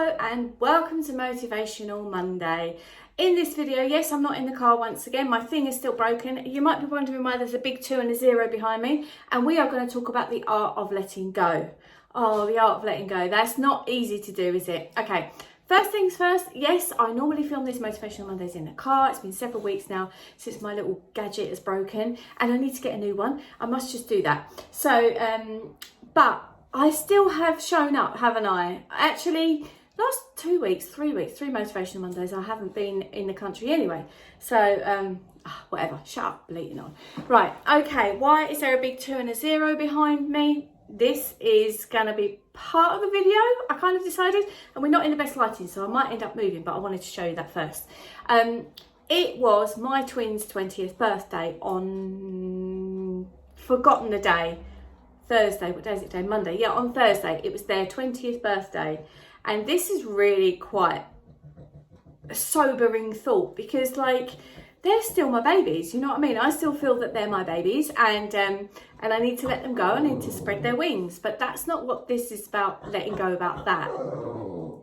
Hello and welcome to Motivational Monday. In this video, yes, I'm not in the car once again. My thing is still broken. You might be wondering why there's a big 2 and a 0 behind me. And we are going to talk about the art of letting go. Oh, the art of letting go. That's not easy to do, is it? Okay. First things first, yes, I normally film these Motivational Mondays in the car. It's been several weeks now since my little gadget is broken and I need to get a new one. I must just do that. So, but I still have shown up, haven't I? Actually, last 3 Motivational Mondays, I haven't been in the country anyway. So, whatever, shut up, bleating on. Right, okay, why is there a big 2 and a 0 behind me? This is going to be part of the video, I kind of decided, and we're not in the best lighting, so I might end up moving, but I wanted to show you that first. It was my twins' 20th birthday on, forgotten the day, Thursday. What day is it today? Monday. Yeah, on Thursday. It was their 20th birthday. And this is really quite a sobering thought because, like, they're still my babies, you know what I mean? I still feel that they're my babies and I need to let them go. I need to spread their wings. But that's not what this is about, letting go about that.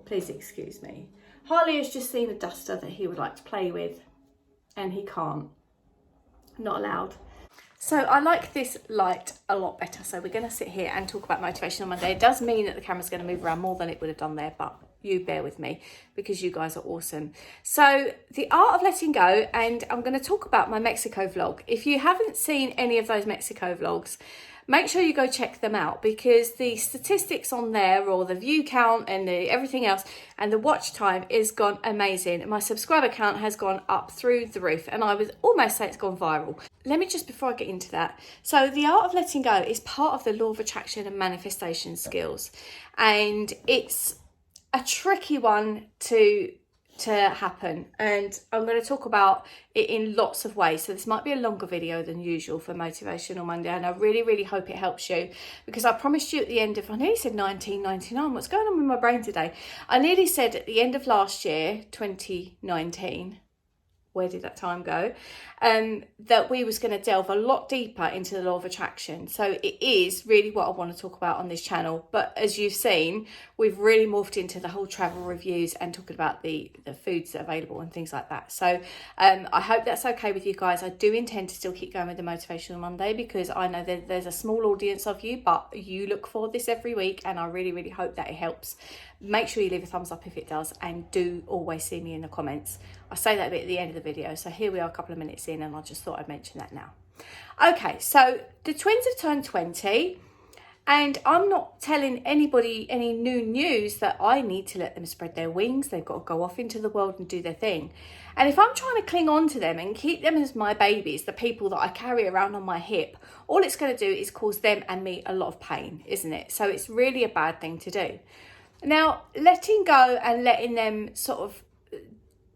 Please excuse me. Harley has just seen a duster that he would like to play with and he can't. Not allowed. So I like this light a lot better. So we're going to sit here and talk about Motivational Monday. It does mean that the camera's going to move around more than it would have done there, but you bear with me because you guys are awesome. So the art of letting go, and I'm going to talk about my Mexico vlog. If you haven't seen any of those Mexico vlogs, make sure you go check them out because the statistics on there, or the view count and everything else, and the watch time is gone amazing. My subscriber count has gone up through the roof, and I would almost say it's gone viral. Let me just, before I get into that, so the art of letting go is part of the law of attraction and manifestation skills, and it's a tricky one to happen, and I'm going to talk about it in lots of ways. So this might be a longer video than usual for Motivational Monday, and I really hope it helps you, because I promised you at the end of, I nearly said 1999, what's going on with my brain today? I nearly said at the end of last year, 2019, where did that time go, that we was going to delve a lot deeper into the law of attraction. So it is really what I want to talk about on this channel. But as you've seen, we've really morphed into the whole travel reviews and talking about the foods that are available and things like that. So I hope that's okay with you guys. I do intend to still keep going with the Motivational Monday because I know that there's a small audience of you, but you look for this every week, and I really hope that it helps. Make sure you leave a thumbs up if it does, and do always see me in the comments. I say that a bit at the end of the video, so here we are a couple of minutes in, and I just thought I'd mention that now. Okay, so the twins have turned 20, and I'm not telling anybody any new news that I need to let them spread their wings. They've got to go off into the world and do their thing. And if I'm trying to cling on to them and keep them as my babies, the people that I carry around on my hip, all it's going to do is cause them and me a lot of pain, isn't it? So it's really a bad thing to do. Now, letting go and letting them sort of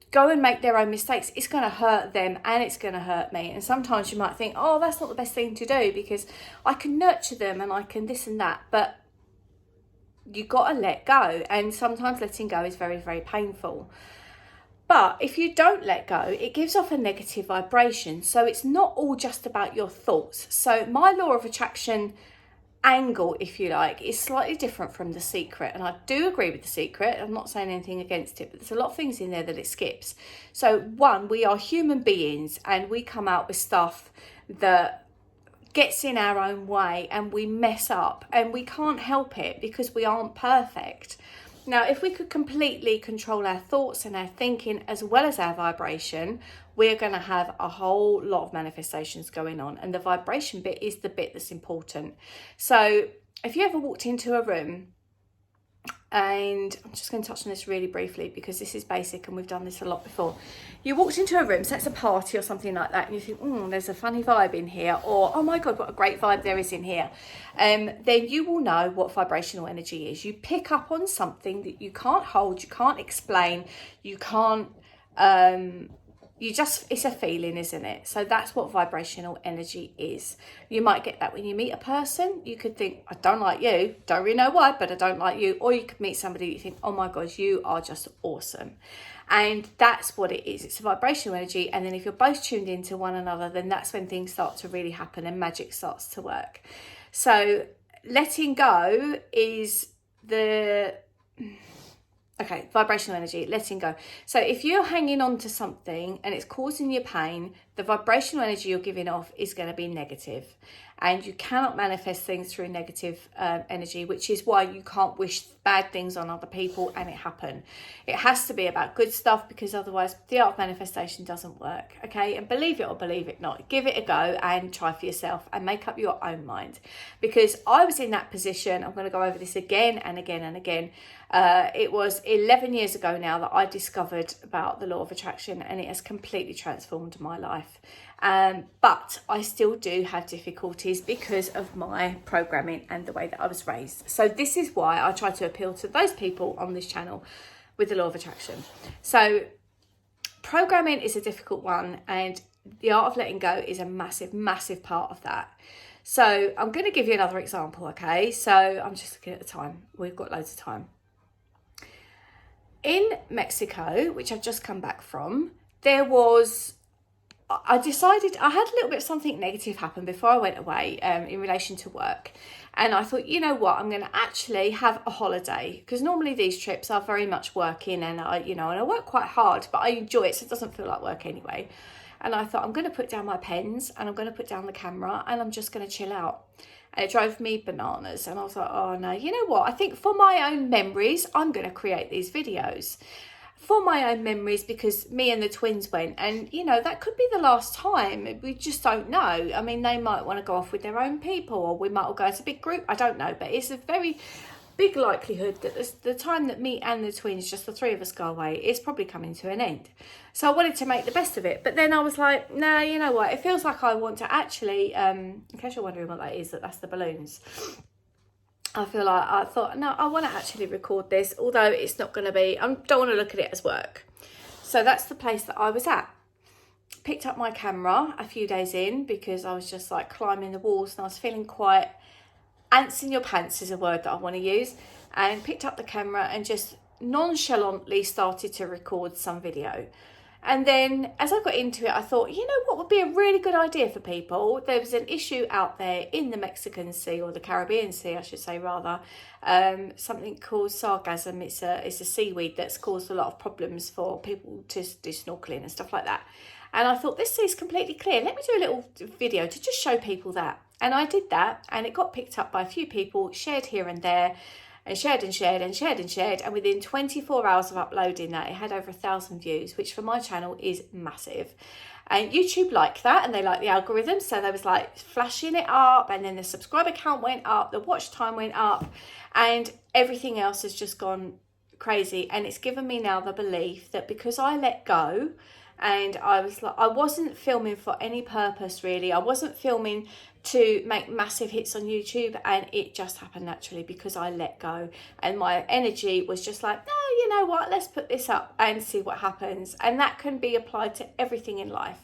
go and make their own mistakes, it's going to hurt them and it's going to hurt me. And sometimes you might think, oh, that's not the best thing to do because I can nurture them and I can this and that. But you got to let go. And sometimes letting go is very painful. But if you don't let go, it gives off a negative vibration. So it's not all just about your thoughts. So my law of attraction angle, if you like, is slightly different from The Secret, and I do agree with The Secret. I'm not saying anything against it, but there's a lot of things in there that it skips. So one, we are human beings and we come out with stuff that gets in our own way and we mess up, and we can't help it because we aren't perfect. Now, if we could completely control our thoughts and our thinking as well as our vibration, we're going to have a whole lot of manifestations going on. And the vibration bit is the bit that's important. So if you ever walked into a room, and I'm just going to touch on this really briefly because this is basic and we've done this a lot before. You walked into a room, so it's a party or something like that, and you think, there's a funny vibe in here, or, oh my God, what a great vibe there is in here. Then you will know what vibrational energy is. You pick up on something that you can't hold, you can't explain, you can't, it's a feeling, isn't it? So that's what vibrational energy is. You might get that when you meet a person. You could think, I don't like you, don't really know why, but I don't like you. Or you could meet somebody you think, oh my gosh, you are just awesome. And that's what it is. It's a vibrational energy. And then if you're both tuned into one another, then that's when things start to really happen and magic starts to work. So letting go is the Okay, vibrational energy, letting go. So if you're hanging on to something and it's causing you pain, the vibrational energy you're giving off is going to be negative. And you cannot manifest things through negative energy, which is why you can't wish bad things on other people and it happen. It has to be about good stuff, because otherwise the art of manifestation doesn't work. Okay, and believe it or believe it not, give it a go and try for yourself and make up your own mind. Because I was in that position. I'm going to go over this again and again and again. It was 11 years ago now that I discovered about the law of attraction, and it has completely transformed my life. But I still do have difficulties because of my programming and the way that I was raised. So this is why I try to appeal to those people on this channel with the law of attraction. So programming is a difficult one, and the art of letting go is a massive, massive part of that. So I'm going to give you another example, okay? So I'm just looking at the time. We've got loads of time. In Mexico, which I've just come back from, I decided I had a little bit of something negative happen before I went away in relation to work. And I thought, you know what, I'm going to actually have a holiday, because normally these trips are very much working, and I work quite hard, but I enjoy it, so it doesn't feel like work anyway. And I thought, I'm going to put down my pens and I'm going to put down the camera and I'm just going to chill out. And it drove me bananas. And I was like, oh no, you know what? I think for my own memories, I'm going to create these videos. For my own memories, because me and the twins went, and that could be the last time. We just don't know. I mean, they might want to go off with their own people, or we might all go as a big group. I don't know, but it's a very big likelihood that the time that me and the twins, just the three of us, go away, is probably coming to an end. So I wanted to make the best of it. But then I was like, nah, you know what? It feels like I want to actually, in case you're wondering what that is, that's the balloons. I thought, no, I want to actually record this, although it's not going to be, I don't want to look at it as work. So that's the place that I was at. Picked up my camera a few days in, because I was just like climbing the walls and I was feeling quite, ants in your pants is a word that I want to use, and picked up the camera and just nonchalantly started to record some video. And then as I got into it, I thought, you know what would be a really good idea for people? There was an issue out there in the Mexican Sea, or the Caribbean Sea, I should say, rather, something called sargassum. It's a seaweed that's caused a lot of problems for people to do snorkeling and stuff like that. And I thought, this sea's completely clear. Let me do a little video to just show people that. And I did that, and it got picked up by a few people, shared here and there, and shared and shared and shared and shared. And within 24 hours of uploading that, it had over 1,000 views, which for my channel is massive. And YouTube liked that, and they like the algorithm. So they was like flashing it up, and then the subscriber count went up, the watch time went up, and everything else has just gone crazy. And it's given me now the belief that because I let go, and I wasn't filming for any purpose really. I wasn't filming to make massive hits on YouTube, and it just happened naturally because I let go, and my energy was just like, no, you know what, let's put this up and see what happens. And that can be applied to everything in life.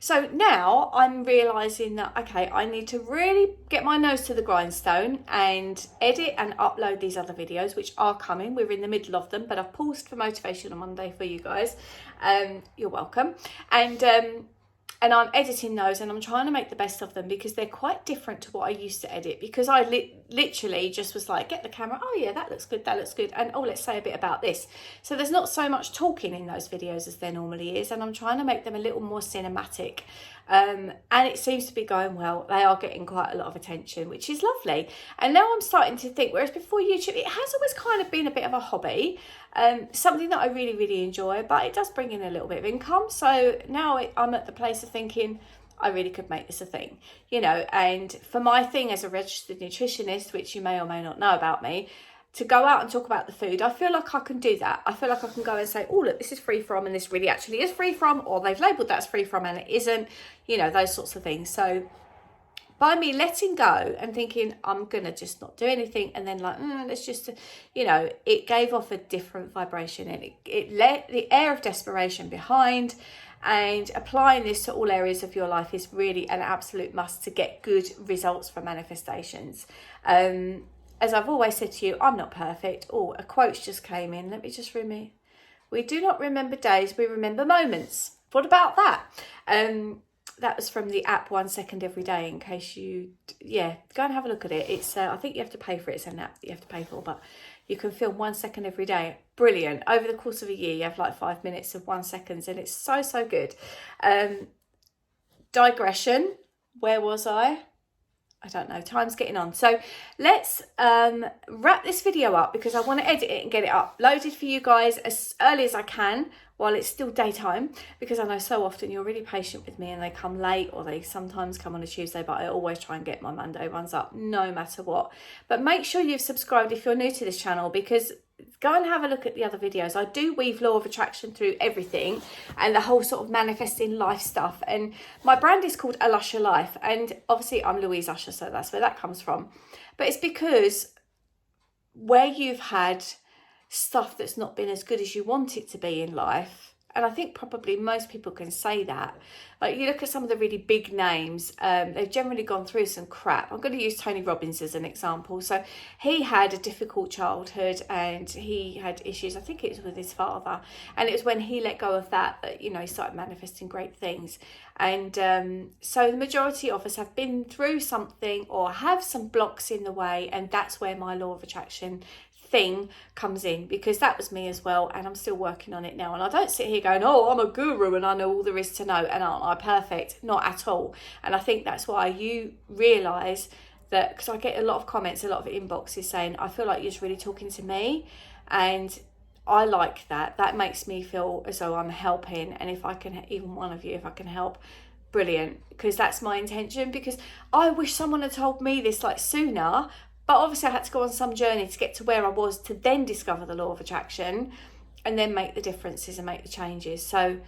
So now I'm realizing that, okay, I need to really get my nose to the grindstone and edit and upload these other videos, which are coming. We're in the middle of them, but I've paused for Motivational Monday for you guys. You're welcome. And I'm editing those, and I'm trying to make the best of them, because they're quite different to what I used to edit, because I literally just was like, get the camera, oh yeah, that looks good, and oh, let's say a bit about this. So there's not so much talking in those videos as there normally is, and I'm trying to make them a little more cinematic. And it seems to be going well. They are getting quite a lot of attention, which is lovely. And now I'm starting to think, whereas before YouTube, it has always kind of been a bit of a hobby, something that I really, really enjoy, but it does bring in a little bit of income. So now I'm at the place of thinking, I really could make this a thing, and for my thing as a registered nutritionist, which you may or may not know about me, to go out and talk about the food, I feel like I can do that. I feel like I can go and say, oh, look, this is free from, and this really actually is free from, or they've labelled that as free from and it isn't, those sorts of things. So by me letting go and thinking, I'm going to just not do anything, and then like, let's just, it gave off a different vibration, and it let the air of desperation behind. And applying this to all areas of your life is really an absolute must to get good results for manifestations. As I've always said to you, I'm not perfect. Oh, a quote just came in. Let me just read. We do not remember days, we remember moments. What about that? That was from the app 1 Second Every Day, in case you, go and have a look at it. It's, I think you have to pay for it. It's an app that you have to pay for, but You can film 1 second every day. Brilliant. Over the course of a year, you have like 5 minutes of 1 second, and it's so, so good. Digression. Where was I don't know, time's getting on. So let's wrap this video up, because I want to edit it and get it uploaded for you guys as early as I can while it's still daytime, because I know so often you're really patient with me and they come late, or they sometimes come on a Tuesday, but I always try and get my Monday ones up no matter what. But make sure you've subscribed if you're new to this channel, because go and have a look at the other videos. I do weave law of attraction through everything and the whole sort of manifesting life stuff. And my brand is called A Lusher Life. And obviously I'm Louise Usher, so that's where that comes from. But it's because where you've had stuff that's not been as good as you want it to be in life, and I think probably most people can say that. Like, you look at some of the really big names, they've generally gone through some crap. I'm going to use Tony Robbins as an example. So he had a difficult childhood and he had issues, I think it was with his father. And it was when he let go of that, you know, he started manifesting great things. And so the majority of us have been through something or have some blocks in the way. And that's where my law of attraction thing comes in, because that was me as well, and I'm still working on it now. And I don't sit here going, oh, I'm a guru and I know all there is to know, and aren't I perfect? Not at all. And I think that's why you realise that, because I get a lot of comments, a lot of inboxes saying, I feel like you're just really talking to me, and I like that makes me feel as though I'm helping. And if I can, even one of you, if I can help, brilliant, because that's my intention. Because I wish someone had told me this like sooner. But obviously I had to go on some journey to get to where I was, to then discover the law of attraction and then make the differences and make the changes. So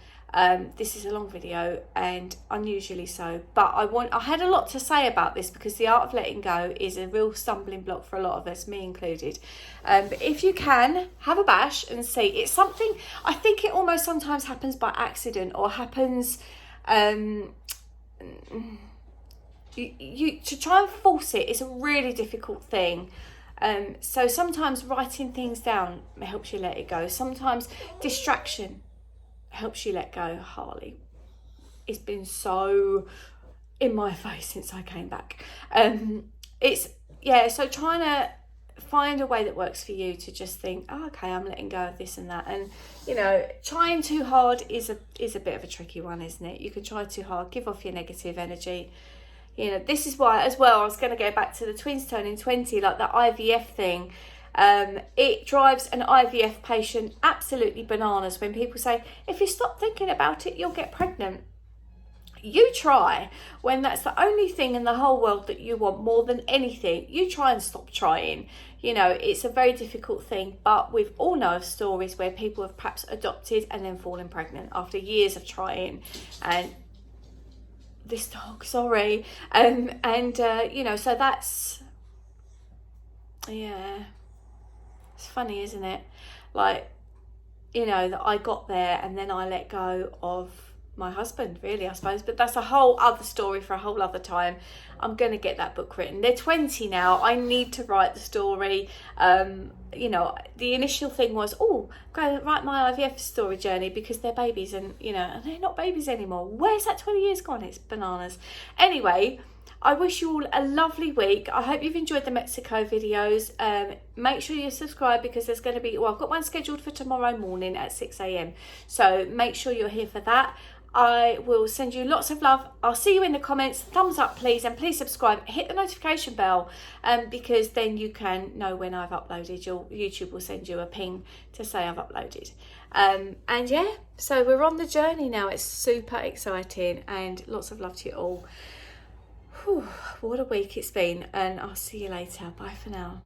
this is a long video, and unusually so. But I had a lot to say about this, because the art of letting go is a real stumbling block for a lot of us, me included. But if you can, have a bash and see. It's something, I think it almost sometimes happens by accident, or happens... You to try and force it is a really difficult thing. So sometimes writing things down helps you let it go. Sometimes distraction helps you let go. Harley, it's been so in my face since I came back. So trying to find a way that works for you to just think, oh, okay, I'm letting go of this and that. And you know, trying too hard is a bit of a tricky one, isn't it? You can try too hard, give off your negative energy. You know, this is why as well, I was going to go back to the twins turning 20, like the IVF thing. It drives an IVF patient absolutely bananas when people say, if you stop thinking about it, you'll get pregnant. You try, when that's the only thing in the whole world that you want more than anything. You try and stop trying. You know, it's a very difficult thing, but we all know of stories where people have perhaps adopted and then fallen pregnant after years of trying. And this dog, sorry. You know, so that's, yeah, it's funny, isn't it? Like, you know, that I got there and then I let go of my husband, really, I suppose. But that's a whole other story for a whole other time. I'm going to get that book written. They're 20 now. I need to write the story. You know, the initial thing was, oh, go write my IVF story journey, because they're babies, and, you know, and they're not babies anymore. Where's that 20 years gone? It's bananas. Anyway, I wish you all a lovely week. I hope you've enjoyed the Mexico videos. Make sure you subscribe, because there's going to be, well, I've got one scheduled for tomorrow morning at 6 a.m. So make sure you're here for that. I will send you lots of love. I'll see you in the comments. Thumbs up, please, and please subscribe. Hit the notification bell, because then you can know when I've uploaded. YouTube will send you a ping to say I've uploaded. And yeah, so we're on the journey now. It's super exciting, and lots of love to you all. Whew, what a week it's been, and I'll see you later. Bye for now.